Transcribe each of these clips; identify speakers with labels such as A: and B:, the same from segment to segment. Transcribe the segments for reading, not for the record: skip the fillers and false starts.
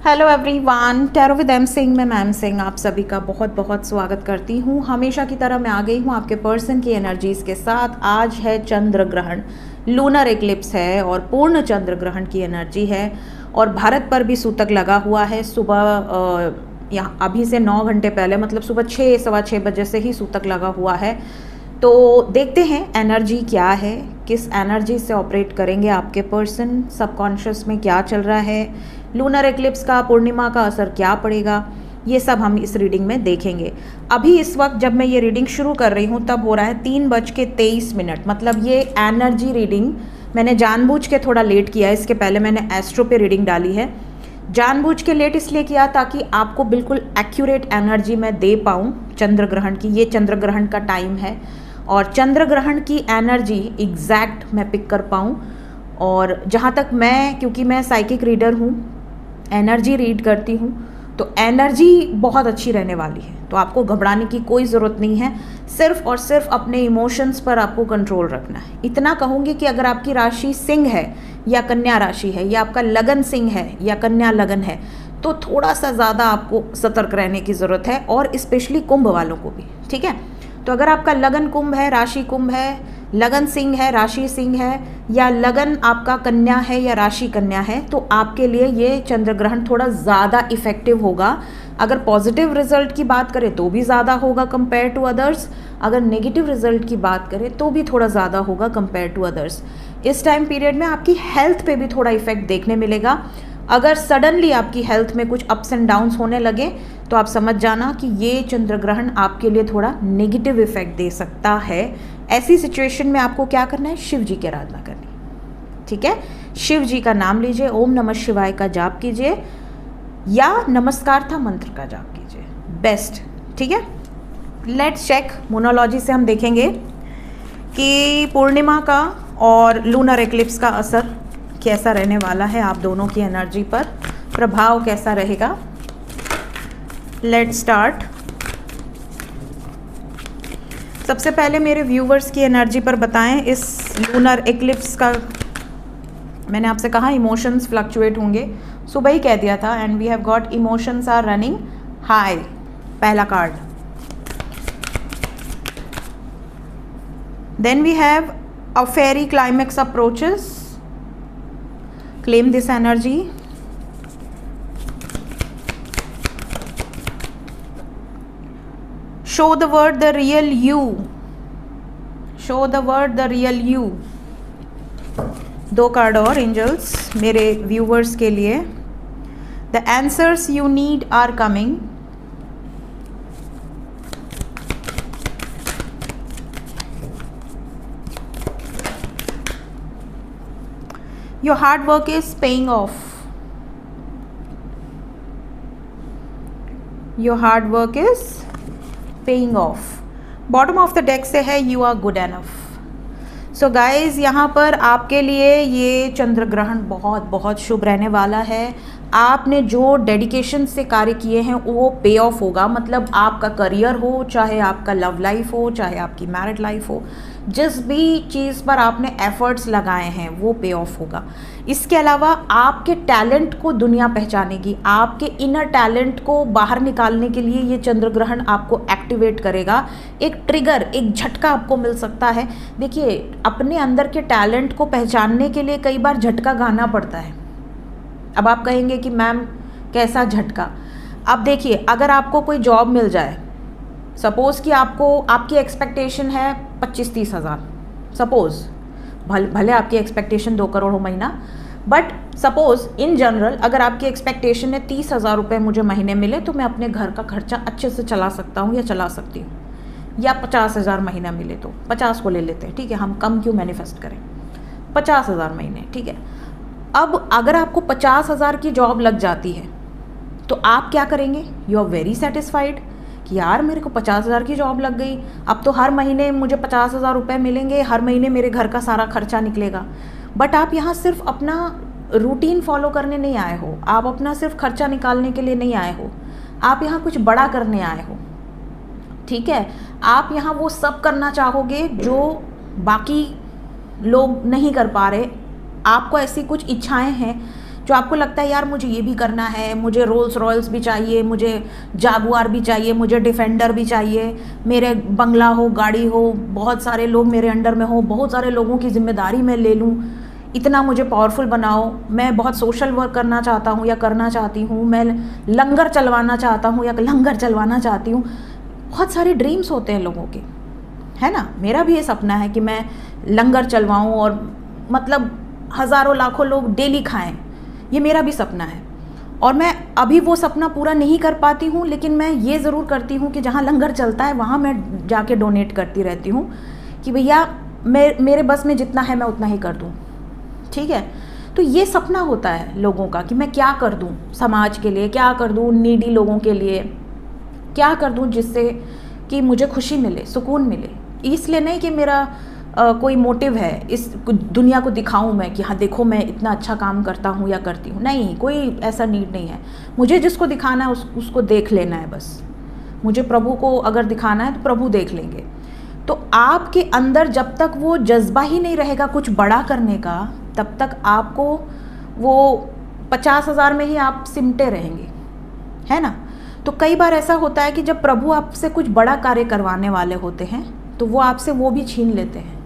A: Hello everyone, tarot with M Singh में ma'am Singh आप सभी का बहुत बहुत स्वागत करती हूँ। हमेशा की तरह मैं आ गई हूँ आपके पर्सन की एनर्जीज़ के साथ। आज है चंद्र ग्रहण, लूनर एक्लिप्स है और पूर्ण चंद्र ग्रहण की एनर्जी है और भारत पर भी सूतक लगा हुआ है। सुबह यहाँ अभी से 9 घंटे पहले मतलब सुबह 6 सवा 6 बजे से ही सूतक लगा हुआ है। तो देखते हैं एनर्जी क्या है, किस एनर्जी से ऑपरेट करेंगे आपके पर्सन, सबकॉन्शियस में क्या चल रहा है, लूनर एक्लिप्स का पूर्णिमा का असर क्या पड़ेगा, ये सब हम इस रीडिंग में देखेंगे। अभी इस वक्त जब मैं ये रीडिंग शुरू कर रही हूँ तब हो रहा है 3:23। मतलब ये एनर्जी रीडिंग मैंने जानबूझ के थोड़ा लेट किया है। इसके पहले मैंने एस्ट्रो पे रीडिंग डाली है, जानबूझ के लेट इसलिए किया ताकि आपको बिल्कुल एक्यूरेट एनर्जी मैं दे पाऊँ चंद्र ग्रहण की। ये चंद्र ग्रहण का टाइम है और चंद्र ग्रहण की एनर्जी एग्जैक्ट मैं पिक कर पाऊँ। और जहाँ तक मैं, क्योंकि मैं साइकिक रीडर हूँ, एनर्जी रीड करती हूँ, तो एनर्जी बहुत अच्छी रहने वाली है। तो आपको घबराने की कोई ज़रूरत नहीं है, सिर्फ और सिर्फ अपने इमोशंस पर आपको कंट्रोल रखना है। इतना कहूँगी कि अगर आपकी राशि सिंह है या कन्या राशि है या आपका लगन सिंह है या कन्या लगन है तो थोड़ा सा ज़्यादा आपको सतर्क रहने की ज़रूरत है, और स्पेशली कुंभ वालों को भी। ठीक है, तो अगर आपका लगन कुंभ है, राशि कुंभ है, लगन सिंह है, राशि सिंह है, या लगन आपका कन्या है या राशि कन्या है, तो आपके लिए ये चंद्र ग्रहण थोड़ा ज़्यादा इफ़ेक्टिव होगा। अगर पॉजिटिव रिजल्ट की बात करें तो भी ज़्यादा होगा कंपेयर टू अदर्स, अगर नेगेटिव रिजल्ट की बात करें तो भी थोड़ा ज़्यादा होगा कंपेयर टू अदर्स। इस टाइम पीरियड में आपकी हेल्थ पे भी थोड़ा इफेक्ट देखने मिलेगा। अगर सडनली आपकी हेल्थ में कुछ अप्स एंड डाउन्स होने लगे तो आप समझ जाना कि ये चंद्र ग्रहण आपके लिए थोड़ा नेगेटिव इफेक्ट दे सकता है। ऐसी सिचुएशन में आपको क्या करना है, शिव जी की आराधना करनी। ठीक है, शिव जी का नाम लीजिए, ओम नमः शिवाय का जाप कीजिए या नमस्कार था मंत्र का जाप कीजिए, बेस्ट। ठीक है, लेट्स चेक। मोनोलॉजी से हम देखेंगे कि पूर्णिमा का और लूनर एक्लिप्स का असर कैसा रहने वाला है आप दोनों की एनर्जी पर, प्रभाव कैसा रहेगा। Let's start. सबसे पहले मेरे व्यूवर्स की एनर्जी पर बताएं इस लूनर एक्लिप्स का। मैंने आपसे कहा इमोशंस फ्लक्चुएट होंगे, सुबह ही कह दिया था, and we have got emotions are running high, पहला card. Then we have a fiery climax approaches, claim this energy. Show the word the real you. Show the word the real you. 2 card और angels मेरे viewers के लिए। The answers you need are coming. Your hard work is paying off. Your hard work is paying off. Bottom of the deck से है you are good enough. So guys, यहाँ पर आपके लिए ये चंद्र ग्रहण बहुत बहुत शुभ रहने वाला है। आपने जो डेडिकेशन से कार्य किए हैं वो पे ऑफ होगा। मतलब आपका करियर हो, चाहे आपका लव लाइफ हो, चाहे आपकी मैरिड लाइफ हो, जिस भी चीज़ पर आपने एफर्ट्स लगाए हैं वो पे ऑफ होगा। इसके अलावा आपके टैलेंट को दुनिया पहचानेगी। आपके इनर टैलेंट को बाहर निकालने के लिए ये चंद्र ग्रहण आपको एक्टिवेट करेगा। एक ट्रिगर, एक झटका आपको मिल सकता है। देखिए, अपने अंदर के टैलेंट को पहचानने के लिए कई बार झटका गाना पड़ता है। अब आप कहेंगे कि मैम कैसा झटका। अब देखिए, अगर आपको कोई जॉब मिल जाए, सपोज़ कि आपकी एक्सपेक्टेशन है 25-30 हज़ार, सपोज़, भले आपकी एक्सपेक्टेशन 2 करोड़ हो महीना, बट सपोज़ इन जनरल अगर आपकी एक्सपेक्टेशन है 30,000 रुपये मुझे महीने मिले तो मैं अपने घर का खर्चा अच्छे से चला सकता हूँ या चला सकती हूँ, या 50,000 महीना मिले तो 50 को ले लेते हैं। ठीक है, हम कम क्यों मैनिफेस्ट करें, 50,000 महीने। ठीक है, अब अगर आपको 50,000 की जॉब लग जाती है तो आप क्या करेंगे, यू आर वेरी सेटिस्फाइड कि यार मेरे को 50,000 की जॉब लग गई, अब तो हर महीने मुझे 50,000 रुपये मिलेंगे, हर महीने मेरे घर का सारा खर्चा निकलेगा। बट आप यहाँ सिर्फ अपना रूटीन फॉलो करने नहीं आए हो, आप अपना सिर्फ खर्चा निकालने के लिए नहीं आए हो, आप यहाँ कुछ बड़ा करने आए हो। ठीक है, आप यहाँ वो सब करना चाहोगे जो बाकी लोग नहीं कर पा रहे। आपको ऐसी कुछ इच्छाएं हैं जो आपको लगता है यार मुझे ये भी करना है, मुझे रोल्स रॉयल्स भी चाहिए, मुझे जागुआर भी चाहिए, मुझे डिफेंडर भी चाहिए, मेरे बंगला हो, गाड़ी हो, बहुत सारे लोग मेरे अंडर में हो, बहुत सारे लोगों की जिम्मेदारी मैं ले लूँ, इतना मुझे पावरफुल बनाओ, मैं बहुत सोशल वर्क करना चाहता हूँ या करना चाहती हूँ, मैं लंगर चलवाना चाहता हूँ या लंगर चलवाना चाहती हूँ। बहुत सारे ड्रीम्स होते हैं लोगों के, है ना। मेरा भी ये सपना है कि मैं लंगर चलवाऊँ और मतलब हज़ारों लाखों लोग डेली खाएं, ये मेरा भी सपना है। और मैं अभी वो सपना पूरा नहीं कर पाती हूँ, लेकिन मैं ये ज़रूर करती हूँ कि जहाँ लंगर चलता है वहाँ मैं जाके डोनेट करती रहती हूँ कि भैया मेरे बस में जितना है मैं उतना ही कर दूँ, ठीक है। तो ये सपना होता है लोगों का कि मैं क्या कर दूँ समाज के लिए, क्या कर दूँ नीडी लोगों के लिए, क्या कर दूँ जिससे कि मुझे खुशी मिले, सुकून मिले। इसलिए नहीं कि मेरा कोई मोटिव है इस दुनिया को दिखाऊं मैं कि हाँ देखो मैं इतना अच्छा काम करता हूँ या करती हूँ, नहीं, कोई ऐसा नीड नहीं है। मुझे जिसको दिखाना है उसको देख लेना है बस। मुझे प्रभु को अगर दिखाना है तो प्रभु देख लेंगे। तो आपके अंदर जब तक वो जज्बा ही नहीं रहेगा कुछ बड़ा करने का, तब तक आपको वो 50,000 में ही आप सिमटे रहेंगे, है ना। तो कई बार ऐसा होता है कि जब प्रभु आपसे कुछ बड़ा कार्य करवाने वाले होते हैं तो वो आपसे वो भी छीन लेते हैं,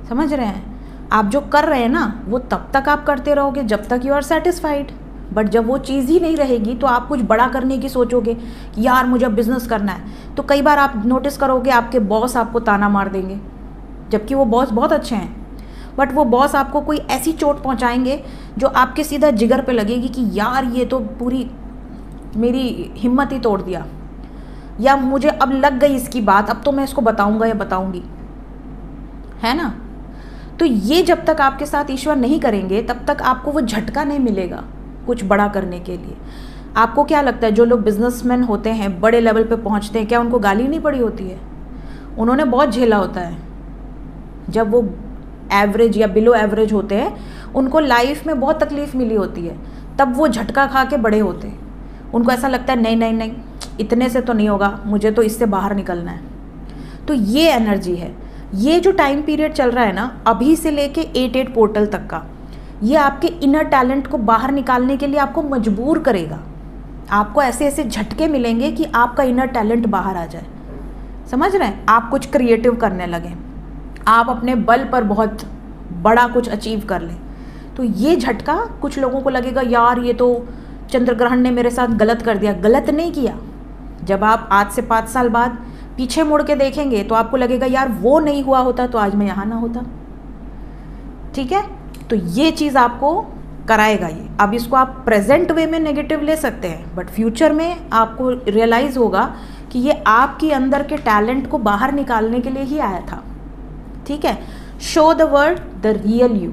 A: समझ रहे हैं। आप जो कर रहे हैं ना वो तब तक आप करते रहोगे जब तक यू आर सेटिस्फाइड, बट जब वो चीज़ ही नहीं रहेगी तो आप कुछ बड़ा करने की सोचोगे कि यार मुझे अब बिज़नेस करना है। तो कई बार आप नोटिस करोगे आपके बॉस आपको ताना मार देंगे, जबकि वो बॉस बहुत अच्छे हैं, बट वो बॉस आपको कोई ऐसी चोट पहुंचाएंगे जो आपके सीधा जिगर पे लगेगी कि यार ये तो पूरी मेरी हिम्मत ही तोड़ दिया, या मुझे अब लग गई इसकी बात, अब तो मैं इसको बताऊंगा या बताऊंगी, है ना। तो ये जब तक आपके साथ ईश्वर नहीं करेंगे तब तक आपको वो झटका नहीं मिलेगा कुछ बड़ा करने के लिए। आपको क्या लगता है जो लोग बिजनेसमैन होते हैं, बड़े लेवल पे पहुंचते हैं, क्या उनको गाली नहीं पड़ी होती है? उन्होंने बहुत झेला होता है। जब वो एवरेज या बिलो एवरेज होते हैं उनको लाइफ में बहुत तकलीफ मिली होती है, तब वो झटका खा के बड़े होते हैं। उनको ऐसा लगता है नहीं नहीं नहीं, इतने से तो नहीं होगा, मुझे तो इससे बाहर निकलना है। तो ये एनर्जी है। ये जो टाइम पीरियड चल रहा है ना अभी से लेके 8-8 पोर्टल तक का, ये आपके इनर टैलेंट को बाहर निकालने के लिए आपको मजबूर करेगा। आपको ऐसे ऐसे झटके मिलेंगे कि आपका इनर टैलेंट बाहर आ जाए, समझ रहे हैं। आप कुछ क्रिएटिव करने लगें, आप अपने बल पर बहुत बड़ा कुछ अचीव कर लें। तो ये झटका कुछ लोगों को लगेगा यार ये तो चंद्र ग्रहण ने मेरे साथ गलत कर दिया। गलत नहीं किया। जब आप आज से 5 साल बाद पीछे मुड़ के देखेंगे तो आपको लगेगा यार वो नहीं हुआ होता तो आज मैं यहाँ ना होता, ठीक है। तो ये चीज़ आपको कराएगा ये। अब इसको आप प्रेजेंट वे में नेगेटिव ले सकते हैं, बट फ्यूचर में आपको रियलाइज होगा कि ये आपके अंदर के टैलेंट को बाहर निकालने के लिए ही आया था, ठीक है। Show the world the real you,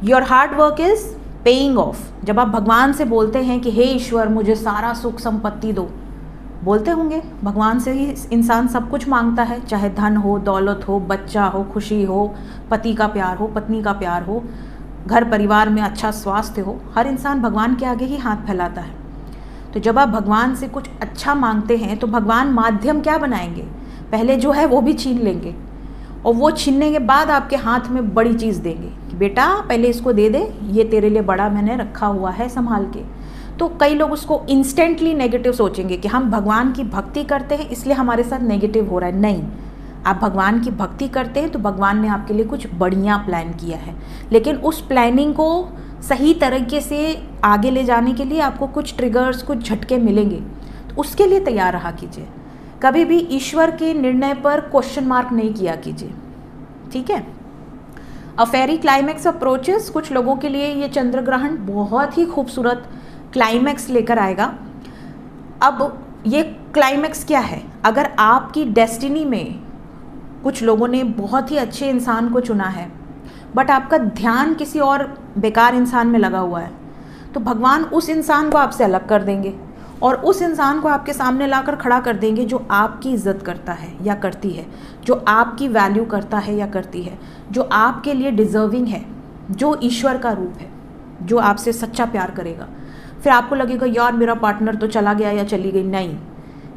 A: your hard work is paying off. जब आप भगवान से बोलते हैं कि हे ईश्वर मुझे सारा सुख संपत्ति दो, बोलते होंगे भगवान से ही इंसान सब कुछ मांगता है, चाहे धन हो, दौलत हो, बच्चा हो, खुशी हो, पति का प्यार हो, पत्नी का प्यार हो, घर परिवार में अच्छा स्वास्थ्य हो। हर इंसान भगवान के आगे ही हाथ फैलाता है। तो जब आप भगवान से कुछ अच्छा मांगते हैं तो भगवान माध्यम क्या बनाएंगे, पहले जो है वो भी छीन लेंगे, और वो छीनने के बाद आपके हाथ में बड़ी चीज़ देंगे कि बेटा पहले इसको दे दे, ये तेरे लिए बड़ा मैंने रखा हुआ है संभाल के। तो कई लोग उसको इंस्टेंटली नेगेटिव सोचेंगे कि हम भगवान की भक्ति करते हैं इसलिए हमारे साथ नेगेटिव हो रहा है। नहीं, आप भगवान की भक्ति करते हैं तो भगवान ने आपके लिए कुछ बढ़िया प्लान किया है, लेकिन उस प्लानिंग को सही तरीके से आगे ले जाने के लिए आपको कुछ ट्रिगर्स, कुछ झटके मिलेंगे। तो उसके लिए तैयार रहा कीजिए। कभी भी ईश्वर के निर्णय पर क्वेश्चन मार्क नहीं किया कीजिए, ठीक है। अ फेरी क्लाइमैक्स अप्रोचेस, कुछ लोगों के लिए ये चंद्र ग्रहण बहुत ही खूबसूरत क्लाइमैक्स लेकर आएगा। अब ये क्लाइमैक्स क्या है, अगर आपकी डेस्टिनी में कुछ लोगों ने बहुत ही अच्छे इंसान को चुना है बट आपका ध्यान किसी और बेकार इंसान में लगा हुआ है, तो भगवान उस इंसान को आपसे अलग कर देंगे और उस इंसान को आपके सामने लाकर खड़ा कर देंगे जो आपकी इज्जत करता है या करती है, जो आपकी वैल्यू करता है या करती है, जो आपके लिए डिज़र्विंग है, जो ईश्वर का रूप है, जो आपसे सच्चा प्यार करेगा। फिर आपको लगेगा यार मेरा पार्टनर तो चला गया या चली गई। नहीं,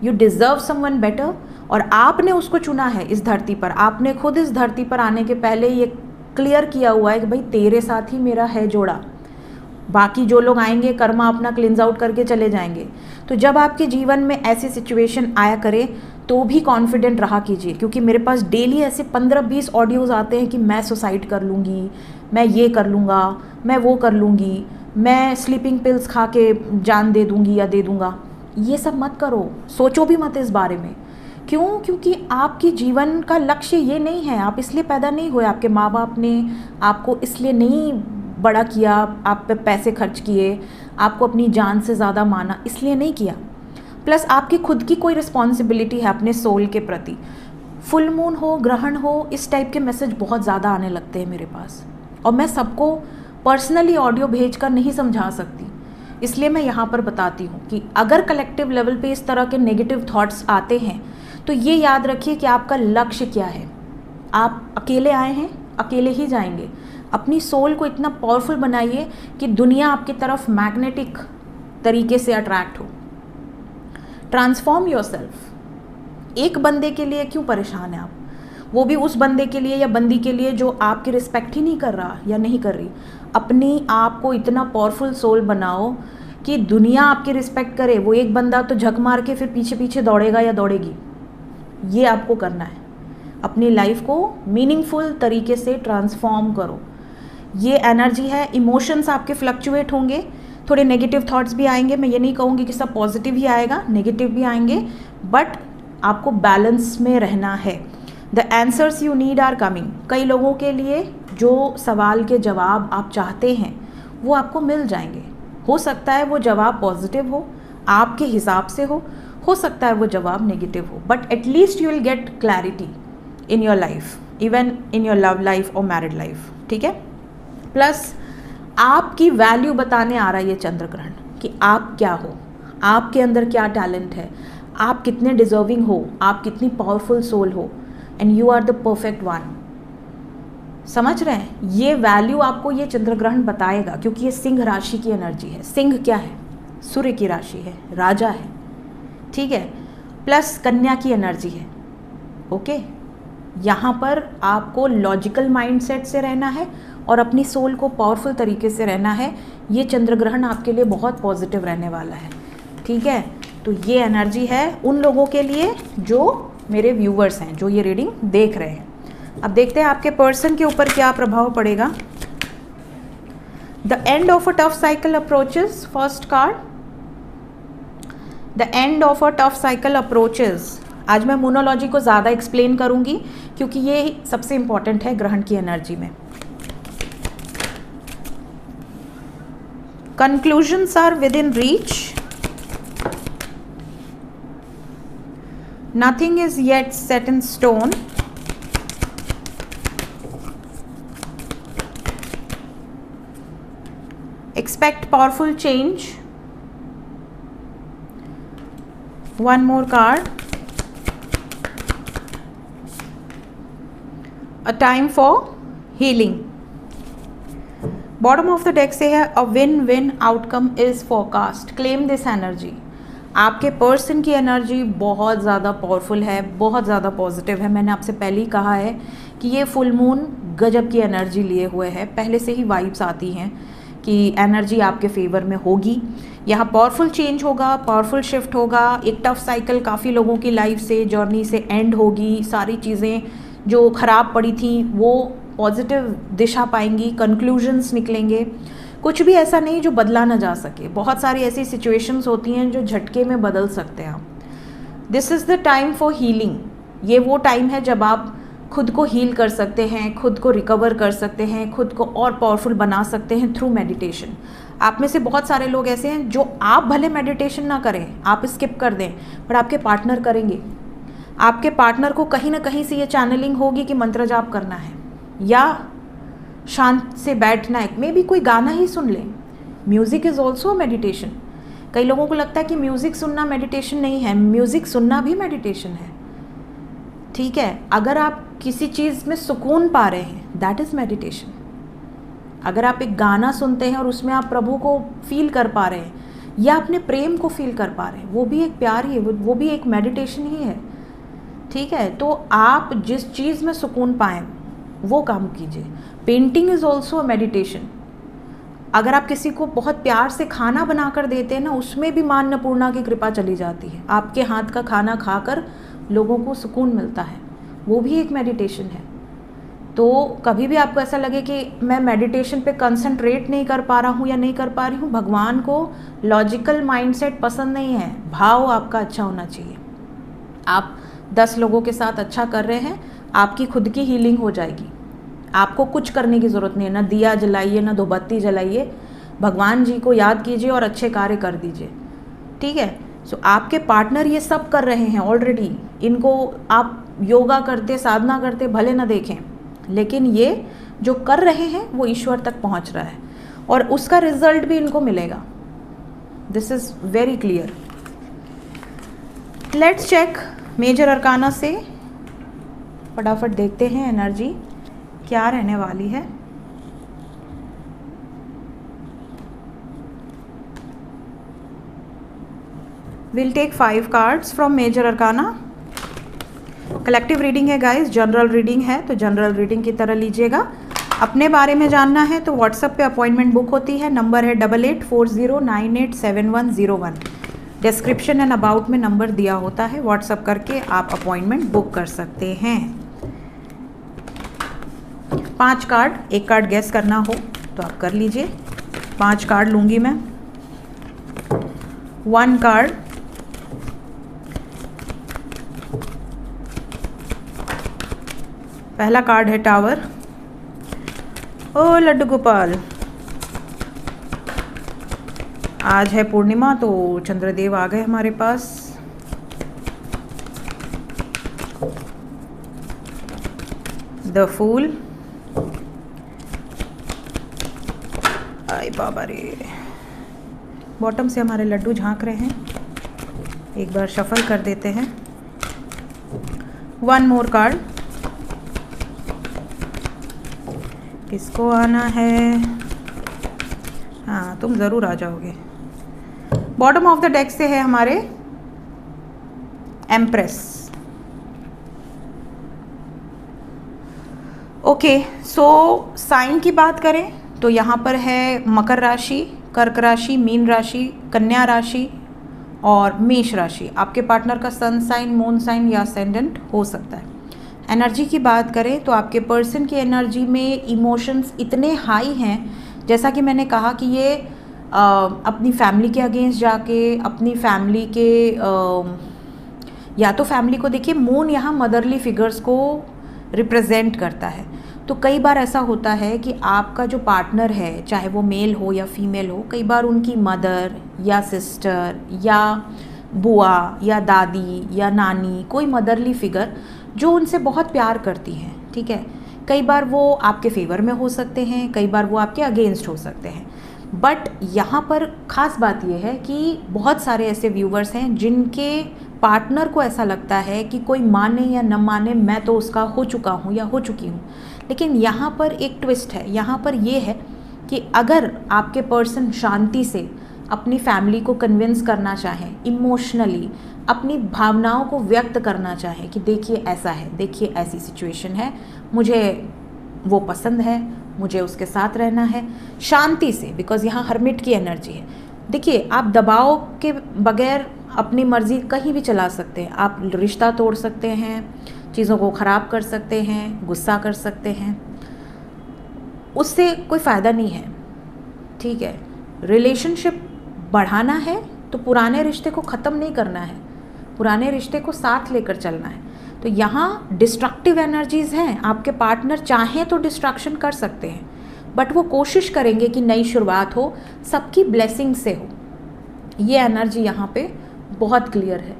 A: यू डिज़र्व समवन बेटर, और आपने उसको चुना है इस धरती पर। आपने खुद इस धरती पर आने के पहले ये क्लियर किया हुआ है कि भाई तेरे साथ ही मेरा है जोड़ा, बाकी जो लोग आएंगे कर्मा अपना क्लिनज आउट करके चले जाएंगे। तो जब आपके जीवन में ऐसी सिचुएशन आया करे तो भी कॉन्फिडेंट रहा कीजिए, क्योंकि मेरे पास डेली ऐसे 15-20 ऑडियोज़ आते हैं कि मैं सुसाइड कर लूँगी, मैं ये कर लूँगा, मैं वो कर लूँगी, मैं स्लीपिंग पिल्स खा के जान दे दूँगी या दे दूँगा। ये सब मत करो, सोचो भी मत इस बारे में। क्यों? क्योंकि आपकी जीवन का लक्ष्य ये नहीं है, आप इसलिए पैदा नहीं हुए, आपके माँ बाप ने आपको इसलिए नहीं बड़ा किया, आप पे पैसे खर्च किए, आपको अपनी जान से ज़्यादा माना, इसलिए नहीं किया। प्लस आपकी खुद की कोई रिस्पॉन्सिबिलिटी है अपने सोल के प्रति। फुल मून हो, ग्रहण हो, इस टाइप के मैसेज बहुत ज़्यादा आने लगते हैं मेरे पास, और मैं सबको पर्सनली ऑडियो भेजकर नहीं समझा सकती, इसलिए मैं यहाँ पर बताती हूँ कि अगर कलेक्टिव लेवल पे इस तरह के नेगेटिव थॉट्स आते हैं तो ये याद रखिए कि आपका लक्ष्य क्या है। आप अकेले आए हैं, अकेले ही जाएंगे। अपनी सोल को इतना पावरफुल बनाइए कि दुनिया आपकी तरफ मैग्नेटिक तरीके से अट्रैक्ट हो। Transform yourself. एक बंदे के लिए क्यों परेशान है आप, वो भी उस बंदे के लिए या बंदी के लिए जो आपकी रिस्पेक्ट ही नहीं कर रहा या नहीं कर रही। अपनी आप को इतना पावरफुल सोल बनाओ कि दुनिया आपकी रिस्पेक्ट करे। वो एक बंदा तो झक मार के फिर पीछे पीछे दौड़ेगा या दौड़ेगी, ये आपको करना है। अपनी लाइफ को मीनिंगफुल तरीके से ट्रांसफॉर्म करो। ये एनर्जी है। इमोशंस आपके फ्लक्चुएट होंगे, थोड़े नेगेटिव थॉट्स भी आएंगे। मैं ये नहीं कहूँगी कि सब पॉजिटिव ही आएगा, नेगेटिव भी आएंगे, बट आपको बैलेंस में रहना है। The answers you need are coming. कई लोगों के लिए जो सवाल के जवाब आप चाहते हैं वो आपको मिल जाएंगे। हो सकता है वो जवाब पॉजिटिव हो, आपके हिसाब से हो सकता है वो जवाब नेगेटिव हो, but at least you will get clarity in your life, even in your love life और मैरिड लाइफ। ठीक है। प्लस आपकी वैल्यू बताने आ रहा है ये चंद्र ग्रहण कि आप क्या हो, आपके अंदर क्या टैलेंट है, आप कितने डिजर्विंग हो, आप कितनी पावरफुल सोल हो, and you are the perfect one. समझ रहे हैं? ये वैल्यू आपको ये चंद्र ग्रहण बताएगा, क्योंकि ये सिंह राशि की एनर्जी है। सिंह क्या है? सूर्य की राशि है, राजा है। ठीक है। प्लस कन्या की एनर्जी है। ओके। यहाँ पर आपको लॉजिकल माइंडसेट से रहना है और अपनी सोल को पावरफुल तरीके से रहना है। ये चंद्र ग्रहण आपके लिए बहुत पॉजिटिव रहने वाला है। ठीक है। तो ये एनर्जी है उन लोगों के लिए जो मेरे व्यूवर्स हैं, जो ये रीडिंग देख रहे हैं। अब देखते हैं आपके पर्सन के ऊपर क्या प्रभाव पड़ेगा। The end of a tough cycle approaches. First card, the end of a tough cycle approaches. आज मैं मोनोलॉजी को ज़्यादा एक्सप्लेन करूंगी क्योंकि ये सबसे इंपॉर्टेंट है ग्रहण की एनर्जी में। Conclusions are within reach. Nothing is yet set in stone. Expect powerful change. One more card. A time for healing. Bottom of the deck से है a win-win outcome is forecast. Claim this energy. आपके person की energy बहुत ज़्यादा powerful है, बहुत ज़्यादा positive है। मैंने आपसे पहले ही कहा है कि ये फुल मून गजब की एनर्जी लिए हुए है। पहले से ही वाइब्स आती हैं कि एनर्जी आपके फेवर में होगी। यहाँ पावरफुल चेंज होगा, पावरफुल शिफ्ट होगा। एक टफ साइकिल काफ़ी लोगों की लाइफ से, जर्नी से एंड होगी। सारी चीज़ें जो ख़राब पड़ी थी वो पॉजिटिव दिशा पाएंगी, कंक्लूजन्स निकलेंगे। कुछ भी ऐसा नहीं जो बदला ना जा सके। बहुत सारी ऐसी सिचुएशंस होती हैं जो झटके में बदल सकते हैं आप। This is the time for healing. ये वो टाइम है जब आप खुद को हील कर सकते हैं, खुद को रिकवर कर सकते हैं, खुद को और पावरफुल बना सकते हैं थ्रू मेडिटेशन। आप में से बहुत सारे लोग ऐसे हैं जो आप भले मेडिटेशन ना करें, आप स्किप कर दें, पर आपके पार्टनर करेंगे। आपके पार्टनर को कहीं ना कहीं से ये चैनलिंग होगी कि मंत्र जाप करना है या शांत से बैठना है, मे बी कोई गाना ही सुन लें। Music is also meditation. कई लोगों को लगता है कि म्यूज़िक सुनना मेडिटेशन नहीं है, म्यूज़िक सुनना भी मेडिटेशन है। ठीक है। अगर आप किसी चीज़ में सुकून पा रहे हैं, दैट इज़ मेडिटेशन। अगर आप एक गाना सुनते हैं और उसमें आप प्रभु को फील कर पा रहे हैं या अपने प्रेम को फील कर पा रहे हैं, वो भी एक प्यार ही है, वो भी एक मेडिटेशन ही है। ठीक है। तो आप जिस चीज़ में सुकून पाएँ वो काम कीजिए। Painting is also a meditation. अगर आप किसी को बहुत प्यार से खाना बना कर देते हैं ना, उसमें भी माँ अन्नपूर्णा की कृपा चली जाती है। आपके हाथ का खाना खाकर लोगों को सुकून मिलता है, वो भी एक मेडिटेशन है। तो कभी भी आपको ऐसा लगे कि मैं मेडिटेशन पे कंसंट्रेट नहीं कर पा रहा हूँ या नहीं कर पा रही हूँ, भगवान को लॉजिकल माइंडसेट पसंद नहीं है, भाव आपका अच्छा होना चाहिए। आप 10 लोगों के साथ अच्छा कर रहे हैं, आपकी खुद की हीलिंग हो जाएगी। आपको कुछ करने की ज़रूरत नहीं है, ना दिया जलाइए ना धूपबत्ती जलाइए, भगवान जी को याद कीजिए और अच्छे कार्य कर दीजिए, ठीक है। सो आपके पार्टनर ये सब कर रहे हैं ऑलरेडी, इनको आप योगा करते साधना करते भले ना देखें, लेकिन ये जो कर रहे हैं वो ईश्वर तक पहुंच रहा है और उसका रिजल्ट भी इनको मिलेगा। This is very clear. Let's check major arcana से, फटाफट देखते हैं एनर्जी क्या रहने वाली है। Will take 5 cards from major arcana. Collective reading है गाइस, जनरल रीडिंग है तो जनरल रीडिंग की तरह लीजिएगा। अपने बारे में जानना है तो व्हाट्सएप पे अपॉइंटमेंट बुक होती है, नंबर है 8840987101। डिस्क्रिप्शन एंड अबाउट में नंबर दिया होता है, व्हाट्सएप करके आप अपॉइंटमेंट बुक कर सकते हैं। 5 कार्ड, एक कार्ड गैस करना हो तो आप कर लीजिए। 5 कार्ड लूँगी मैं। 1 कार्ड, पहला कार्ड है टावर। ओ लड्डू गोपाल, आज है पूर्णिमा तो चंद्रदेव आ गए हमारे पास। द फूल, आई बाबा रे, बॉटम से हमारे लड्डू झांक रहे हैं, एक बार शफल कर देते हैं। 1 मोर कार्ड, किसको आना है? हाँ, तुम ज़रूर आ जाओगे। बॉटम ऑफ द डेक से है हमारे एम्प्रेस। ओके, सो साइन की बात करें तो यहाँ पर है मकर राशि, कर्क राशि, मीन राशि, कन्या राशि और मेष राशि। आपके पार्टनर का सन साइन, मून साइन या असेंडेंट हो सकता है। एनर्जी की बात करें तो आपके पर्सन की एनर्जी में इमोशंस इतने हाई हैं, जैसा कि मैंने कहा कि ये अपनी फैमिली के अगेंस्ट जाके अपनी फैमिली के या तो फैमिली को देखिए, मून यहाँ मदरली फिगर्स को रिप्रेजेंट करता है। तो कई बार ऐसा होता है कि आपका जो पार्टनर है, चाहे वो मेल हो या फीमेल हो, कई बार उनकी मदर या सिस्टर या बुआ या दादी या नानी, कोई मदरली फिगर जो उनसे बहुत प्यार करती हैं, ठीक है। कई बार वो आपके फेवर में हो सकते हैं, कई बार वो आपके अगेंस्ट हो सकते हैं। बट यहाँ पर ख़ास बात यह है कि बहुत सारे ऐसे व्यूवर्स हैं जिनके पार्टनर को ऐसा लगता है कि कोई माने या न माने, मैं तो उसका हो चुका हूँ या हो चुकी हूँ। लेकिन यहाँ पर एक ट्विस्ट है, यहाँ पर ये है कि अगर आपके पर्सन शांति से अपनी फैमिली को कन्विंस करना चाहें, इमोशनली अपनी भावनाओं को व्यक्त करना चाहें कि देखिए ऐसा है, देखिए ऐसी सिचुएशन है, मुझे वो पसंद है, मुझे उसके साथ रहना है, शांति से, बिकॉज़ यहाँ हर्मिट की एनर्जी है। देखिए, आप दबाव के बगैर अपनी मर्ज़ी कहीं भी चला सकते हैं। आप रिश्ता तोड़ सकते हैं, चीज़ों को ख़राब कर सकते हैं, गुस्सा कर सकते हैं, उससे कोई फ़ायदा नहीं है, ठीक है। रिलेशनशिप बढ़ाना है तो पुराने रिश्ते को ख़त्म नहीं करना है, पुराने रिश्ते को साथ लेकर चलना है। तो यहाँ डिस्ट्रक्टिव एनर्जीज़ हैं, आपके पार्टनर चाहें तो डिस्ट्रक्शन कर सकते हैं, बट वो कोशिश करेंगे कि नई शुरुआत हो, सबकी ब्लेसिंग से हो। ये एनर्जी यहाँ पे बहुत क्लियर है।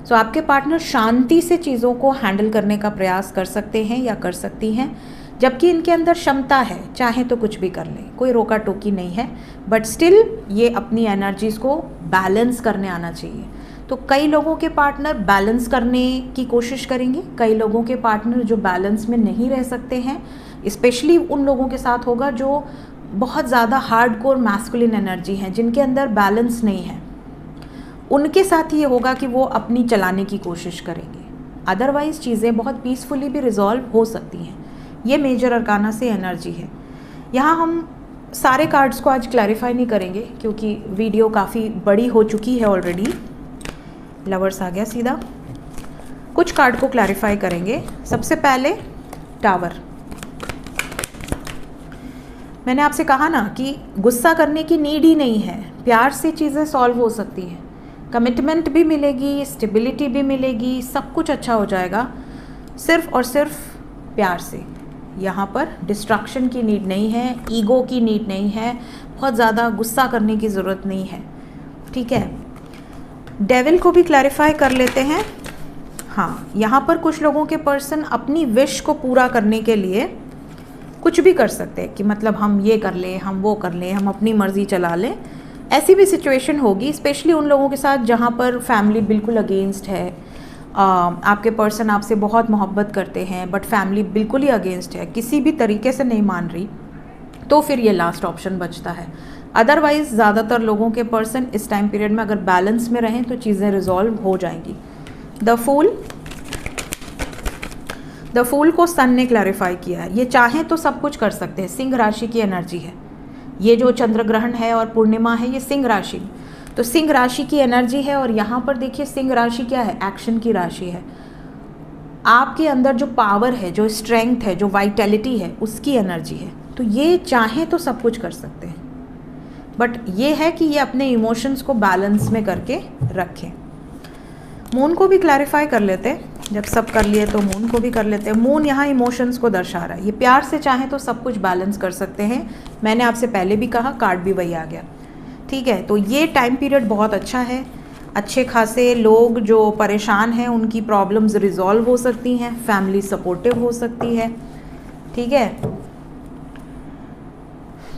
A: सो आपके पार्टनर शांति से चीज़ों को हैंडल करने का प्रयास कर सकते हैं या कर सकती हैं, जबकि इनके अंदर क्षमता है, चाहे तो कुछ भी कर लें, कोई रोका टोकी नहीं है। बट स्टिल ये अपनी एनर्जीज़ को बैलेंस करने आना चाहिए। तो कई लोगों के पार्टनर बैलेंस करने की कोशिश करेंगे, कई लोगों के पार्टनर जो बैलेंस में नहीं रह सकते हैं, स्पेशली उन लोगों के साथ होगा जो बहुत ज़्यादा हार्डकोर मैस्कुलिन एनर्जी हैं, जिनके अंदर बैलेंस नहीं है। उनके साथ ये होगा कि वो अपनी चलाने की कोशिश करेंगे, अदरवाइज़ चीज़ें बहुत पीसफुली भी रिजॉल्व हो सकती हैं। ये मेजर अरकाना से एनर्जी है। यहाँ हम सारे कार्ड्स को आज क्लैरिफाई नहीं करेंगे क्योंकि वीडियो काफ़ी बड़ी हो चुकी है ऑलरेडी। लवर्स आ गया सीधा। कुछ कार्ड को क्लैरिफाई करेंगे। सबसे पहले टावर। मैंने आपसे कहा ना कि गुस्सा करने की नीड ही नहीं है, प्यार से चीज़ें सॉल्व हो सकती हैं। कमिटमेंट भी मिलेगी, स्टेबिलिटी भी मिलेगी, सब कुछ अच्छा हो जाएगा सिर्फ और सिर्फ प्यार से। यहाँ पर डिस्ट्रक्शन की नीड नहीं है, ईगो की नीड नहीं है, बहुत ज़्यादा गुस्सा करने की ज़रूरत नहीं है। ठीक है, डेविल को भी क्लैरिफाई कर लेते हैं। हाँ, यहाँ पर कुछ लोगों के पर्सन अपनी विश को पूरा करने के लिए कुछ भी कर सकते हैं कि मतलब हम ये कर लें, हम वो कर लें, हम अपनी मर्ज़ी चला लें। ऐसी भी सिचुएशन होगी, स्पेशली उन लोगों के साथ जहाँ पर फैमिली बिल्कुल अगेंस्ट है। आपके पर्सन आपसे बहुत मोहब्बत करते हैं बट फैमिली बिल्कुल ही अगेंस्ट है, किसी भी तरीके से नहीं मान रही, तो फिर ये लास्ट ऑप्शन बचता है। अदरवाइज़ ज़्यादातर लोगों के पर्सन इस टाइम पीरियड में अगर बैलेंस में रहें तो चीज़ें रिजॉल्व हो जाएंगी। द फूल को सन ने क्लैरिफाई किया है। ये चाहें तो सब कुछ कर सकते हैं। सिंह राशि की एनर्जी है ये, जो चंद्र ग्रहण है और पूर्णिमा है ये सिंह राशि, तो सिंह राशि की एनर्जी है। और यहाँ पर देखिए सिंह राशि क्या है, एक्शन की राशि है। आपके अंदर जो पावर है, जो स्ट्रेंथ है, जो वाइटैलिटी है, उसकी एनर्जी है। तो ये चाहें तो सब कुछ कर सकते हैं, बट ये है कि ये अपने इमोशंस को बैलेंस में करके रखें। मून को भी क्लैरिफाई कर लेते हैं। जब सब कर लिए तो मून को भी कर लेते हैं। मून यहाँ इमोशंस को दर्शा रहा है। ये प्यार से चाहें तो सब कुछ बैलेंस कर सकते हैं। मैंने आपसे पहले भी कहा, कार्ड भी वही आ गया। ठीक है, तो ये टाइम पीरियड बहुत अच्छा है। अच्छे खासे लोग जो परेशान हैं उनकी प्रॉब्लम्स रिजॉल्व हो सकती हैं, फैमिली सपोर्टिव हो सकती है। ठीक है,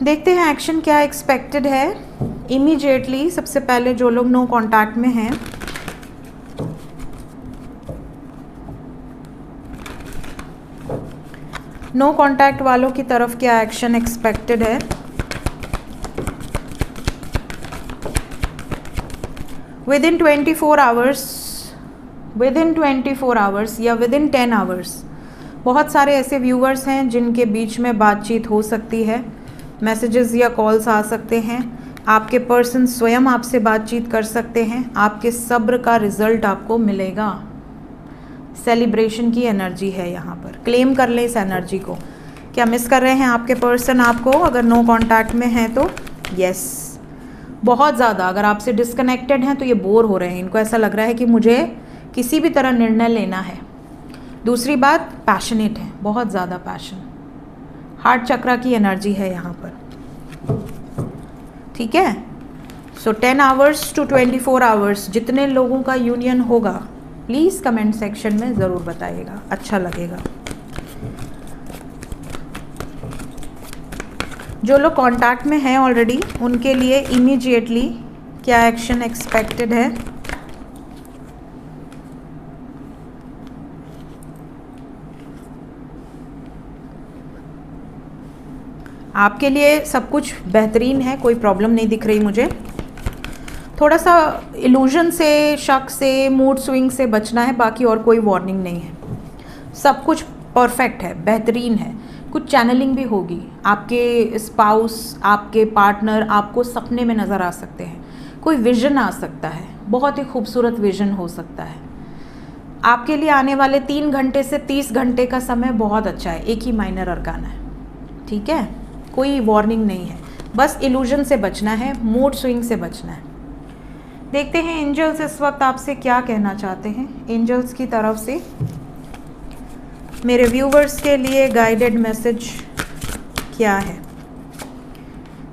A: देखते हैं एक्शन क्या एक्सपेक्टेड है इमीडिएटली। सबसे पहले जो लोग नो कांटेक्ट में हैं, नो कांटेक्ट वालों की तरफ क्या एक्शन एक्सपेक्टेड है। विदिन 24 आवर्स, विदिन 24 आवर्स या विदिन 10 आवर्स बहुत सारे ऐसे व्यूअर्स हैं जिनके बीच में बातचीत हो सकती है। मैसेजेस या कॉल्स आ सकते हैं। आपके पर्सन स्वयं आपसे बातचीत कर सकते हैं। आपके सब्र का रिजल्ट आपको मिलेगा। सेलिब्रेशन की एनर्जी है यहाँ पर। क्लेम कर ले इस एनर्जी को। क्या मिस कर रहे हैं आपके पर्सन आपको? अगर नो कांटेक्ट में हैं तो यस, बहुत ज़्यादा। अगर आपसे डिस्कनेक्टेड हैं तो ये बोर हो रहे हैं। इनको ऐसा लग रहा है कि मुझे किसी भी तरह निर्णय लेना है। दूसरी बात, पैशनेट है, बहुत ज़्यादा पैशन। हार्ट चक्रा की एनर्जी है यहाँ पर। ठीक है, सो 10 आवर्स टू 24 आवर्स जितने लोगों का यूनियन होगा प्लीज़ कमेंट सेक्शन में ज़रूर बताइएगा, अच्छा लगेगा। जो लोग कांटेक्ट में हैं ऑलरेडी उनके लिए इमीडिएटली क्या एक्शन एक्सपेक्टेड है। आपके लिए सब कुछ बेहतरीन है, कोई प्रॉब्लम नहीं दिख रही मुझे। थोड़ा सा इल्यूजन से, शक से, मूड स्विंग से बचना है, बाकी और कोई वार्निंग नहीं है। सब कुछ परफेक्ट है, बेहतरीन है। कुछ चैनलिंग भी होगी। आपके स्पाउस, आपके पार्टनर आपको सपने में नज़र आ सकते हैं। कोई विजन आ सकता है, बहुत ही खूबसूरत विजन हो सकता है। आपके लिए आने वाले 3 घंटे से 30 घंटे का समय बहुत अच्छा है। एक ही माइनर अरकाना है। ठीक है, कोई वार्निंग नहीं है, बस इल्यूजन से बचना है, मूड स्विंग से बचना है। देखते हैं एंजल्स इस वक्त आपसे क्या कहना चाहते हैं। एंजल्स की तरफ से मेरे व्यूवर्स के लिए गाइडेड मैसेज क्या है।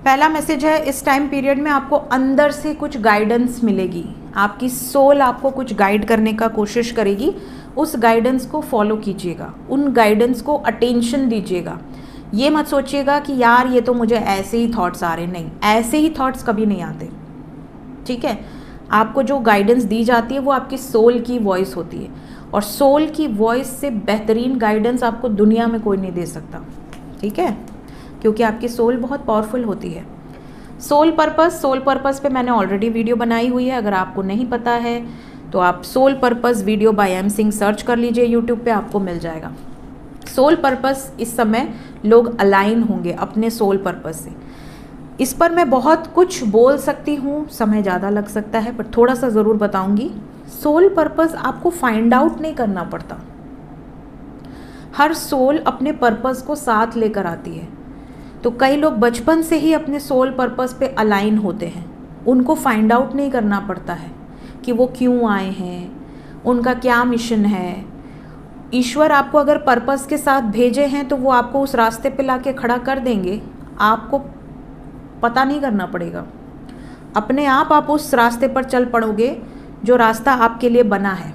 A: पहला मैसेज है, इस टाइम पीरियड में आपको अंदर से कुछ गाइडेंस मिलेगी। आपकी सोल आपको कुछ गाइड करने का कोशिश करेगी। उस गाइडेंस को फॉलो कीजिएगा, उन गाइडेंस को अटेंशन दीजिएगा। ये मत सोचिएगा कि यार ये तो मुझे ऐसे ही थॉट्स आ रहे, नहीं, ऐसे ही थॉट्स कभी नहीं आते। ठीक है, आपको जो गाइडेंस दी जाती है वो आपकी सोल की वॉइस होती है, और सोल की वॉइस से बेहतरीन गाइडेंस आपको दुनिया में कोई नहीं दे सकता। ठीक है, क्योंकि आपकी सोल बहुत पावरफुल होती है। सोल पर्पस पे मैंने ऑलरेडी वीडियो बनाई हुई है। अगर आपको नहीं पता है तो आप soul purpose video by M Singh search कर लीजिए, यूट्यूब पे आपको मिल जाएगा। सोल पर्पस, इस समय लोग अलाइन होंगे अपने सोल पर्पस से। इस पर मैं बहुत कुछ बोल सकती हूँ, समय ज़्यादा लग सकता है, पर थोड़ा सा ज़रूर बताऊँगी। सोल पर्पस आपको फाइंड आउट नहीं करना पड़ता। हर सोल अपने पर्पस को साथ लेकर आती है। तो कई लोग बचपन से ही अपने सोल पर्पस पे अलाइन होते हैं, उनको फाइंड आउट नहीं करना पड़ता है कि वो क्यों आए हैं, उनका क्या मिशन है। ईश्वर आपको अगर पर्पस के साथ भेजे हैं तो वो आपको उस रास्ते पे लाके खड़ा कर देंगे, आपको पता नहीं करना पड़ेगा। अपने आप उस रास्ते पर चल पड़ोगे जो रास्ता आपके लिए बना है।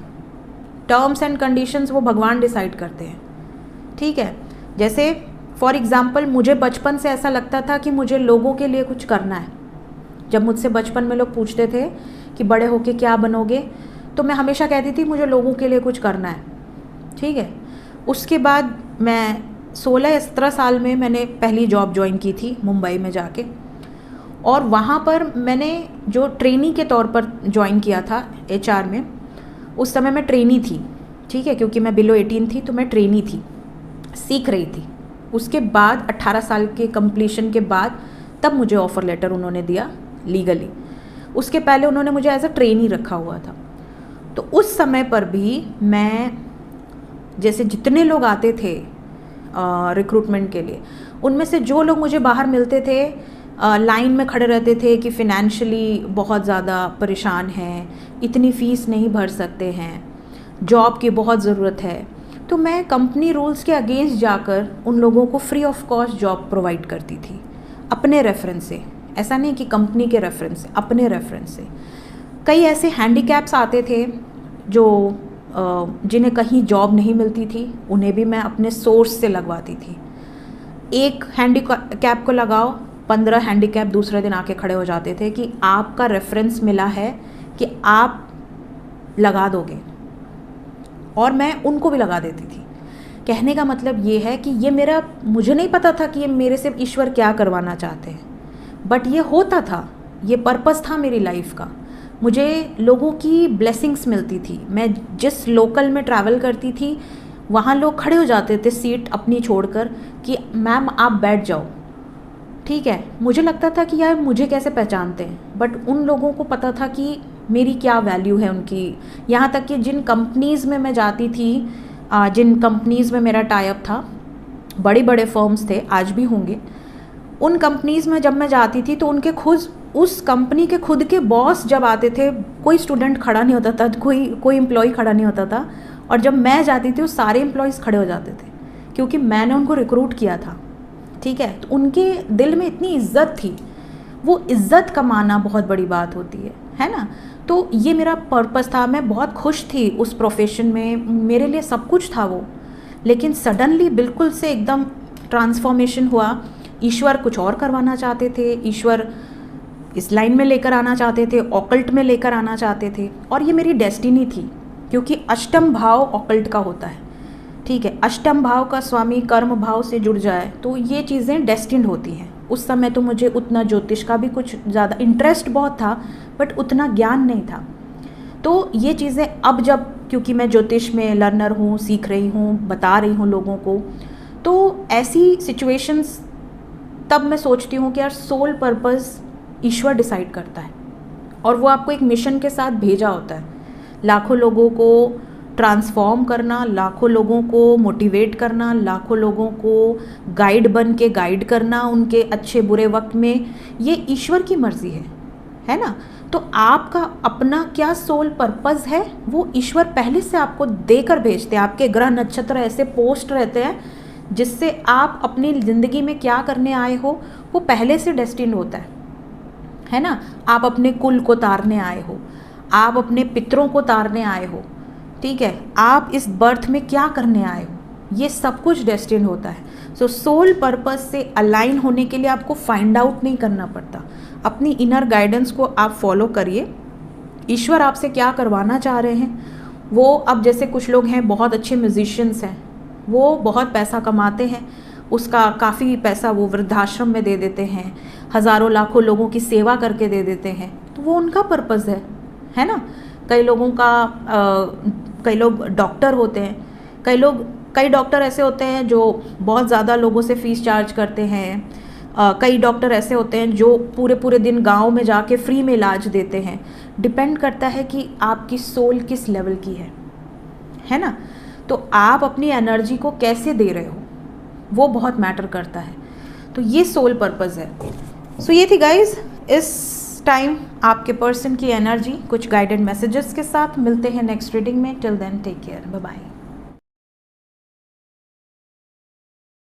A: टर्म्स एंड कंडीशंस वो भगवान डिसाइड करते हैं, ठीक है। जैसे फॉर एग्ज़ाम्पल मुझे बचपन से ऐसा लगता था कि मुझे लोगों के लिए कुछ करना है। जब मुझसे बचपन में लोग पूछते थे कि बड़े होके क्या बनोगे, तो मैं हमेशा कहती थी मुझे लोगों के लिए कुछ करना है, ठीक है। उसके बाद मैं 16-17 साल में मैंने पहली जॉब ज्वाइन की थी मुंबई में जाके, और वहाँ पर मैंने जो ट्रेनी के तौर पर ज्वाइन किया था HR में। उस समय मैं ट्रेनी थी, ठीक है, क्योंकि मैं बिलो 18 थी तो मैं ट्रेनी थी, सीख रही थी। उसके बाद 18 साल के कंप्लीशन के बाद तब मुझे ऑफ़र लेटर उन्होंने दिया लीगली। उसके पहले उन्होंने मुझे एज अ ट्रेनी रखा हुआ था। तो उस समय पर भी मैं, जैसे जितने लोग आते थे रिक्रूटमेंट के लिए, उनमें से जो लोग मुझे बाहर मिलते थे लाइन में खड़े रहते थे कि फ़िनेंशियली बहुत ज़्यादा परेशान हैं, इतनी फ़ीस नहीं भर सकते हैं, जॉब की बहुत ज़रूरत है, तो मैं कंपनी रूल्स के अगेंस्ट जाकर उन लोगों को free of cost job provide करती थी, अपने रेफरेंस से। ऐसा नहीं कि कंपनी के रेफरेंस से, अपने रेफरेंस से। कई ऐसे हैंडीकैप्स आते थे जो जिन्हें कहीं जॉब नहीं मिलती थी, उन्हें भी मैं अपने सोर्स से लगवाती थी। एक हैंडीकैप को लगाओ, 15 हैंडीकैप दूसरे दिन आके खड़े हो जाते थे कि आपका रेफरेंस मिला है कि आप लगा दोगे, और मैं उनको भी लगा देती थी। कहने का मतलब ये है कि ये मुझे नहीं पता था कि ये मेरे से ईश्वर क्या करवाना चाहते हैं, बट ये होता था, ये पर्पस था मेरी लाइफ का। मुझे लोगों की ब्लेसिंग्स मिलती थी। मैं जिस लोकल में ट्रैवल करती थी वहाँ लोग खड़े हो जाते थे सीट अपनी छोड़कर कि मैम आप बैठ जाओ, ठीक है। मुझे लगता था कि यार मुझे कैसे पहचानते हैं, बट उन लोगों को पता था कि मेरी क्या वैल्यू है उनकी। यहाँ तक कि जिन कंपनीज़ में मैं जाती थी, जिन कंपनीज़ में मेरा टाई अप था, बड़े बड़े फर्म्स थे, आज भी होंगे, उन कंपनीज़ में जब मैं जाती थी तो उनके खुद उस कंपनी के खुद के बॉस जब आते थे, कोई स्टूडेंट खड़ा नहीं होता था, कोई एम्प्लॉय खड़ा नहीं होता था, और जब मैं जाती थी वो सारे एम्प्लॉयज़ खड़े हो जाते थे क्योंकि मैंने उनको रिक्रूट किया था, ठीक है। तो उनके दिल में इतनी इज्जत थी। वो इज्जत कमाना बहुत बड़ी बात होती है ना। तो ये मेरा पर्पस था। मैं बहुत खुश थी उस प्रोफेशन में, मेरे लिए सब कुछ था वो। लेकिन सडनली बिल्कुल से एकदम ट्रांसफॉर्मेशन हुआ। ईश्वर कुछ और करवाना चाहते थे, ईश्वर इस लाइन में लेकर आना चाहते थे, ऑकल्ट में लेकर आना चाहते थे, और ये मेरी डेस्टिनी थी क्योंकि अष्टम भाव ऑकल्ट का होता है, ठीक है। अष्टम भाव का स्वामी कर्म भाव से जुड़ जाए तो ये चीज़ें डेस्टिन्ड होती हैं। उस समय तो मुझे उतना ज्योतिष का भी कुछ ज़्यादा इंटरेस्ट बहुत था, बट उतना ज्ञान नहीं था। तो ये चीज़ें अब जब, क्योंकि मैं ज्योतिष में लर्नर हूँ, सीख रही हूँ, बता रही हूँ लोगों को, तो ऐसी सिचुएशंस तब मैं सोचती हूँ कि यार सोल पर्पस ईश्वर डिसाइड करता है, और वो आपको एक मिशन के साथ भेजा होता है। लाखों लोगों को ट्रांसफॉर्म करना, लाखों लोगों को मोटिवेट करना, लाखों लोगों को गाइड बन के गाइड करना उनके अच्छे बुरे वक्त में, ये ईश्वर की मर्ज़ी है ना। तो आपका अपना क्या सोल पर्पस है वो ईश्वर पहले से आपको देकर भेजते हैं। आपके ग्रह नक्षत्र ऐसे पोस्ट रहते हैं जिससे आप अपनी ज़िंदगी में क्या करने आए हो वो पहले से डेस्टिन्ड होता है ना। आप अपने कुल को तारने आए हो, आप अपने पितरों को तारने आए हो, ठीक है। आप इस बर्थ में क्या करने आए हो, ये सब कुछ डेस्टिन्ड होता है। सो सोल पर्पस से अलाइन होने के लिए आपको फाइंड आउट नहीं करना पड़ता। अपनी इनर गाइडेंस को आप फॉलो करिए। ईश्वर आपसे क्या करवाना चाह रहे हैं वो, अब जैसे कुछ लोग हैं बहुत अच्छे म्यूजिशियंस हैं, वो बहुत पैसा कमाते हैं, उसका काफ़ी पैसा वो वृद्धाश्रम में दे देते हैं, हज़ारों लाखों लोगों की सेवा करके दे देते हैं, तो वो उनका पर्पस है ना। कई लोगों का कई लोग डॉक्टर होते हैं, कई डॉक्टर ऐसे होते हैं जो बहुत ज़्यादा लोगों से फ़ीस चार्ज करते हैं, कई डॉक्टर ऐसे होते हैं जो पूरे पूरे दिन गांव में जाके फ्री में इलाज देते हैं। डिपेंड करता है कि आपकी सोल किस लेवल की है ना। तो आप अपनी एनर्जी को कैसे दे रहे हो वो बहुत मैटर करता है। तो ये सोल पर्पस है। सो ये थी गाइज इस टाइम आपके पर्सन की एनर्जी कुछ गाइडेड मैसेजेस के साथ। मिलते हैं नेक्स्ट रीडिंग में। Till then take care, bye bye.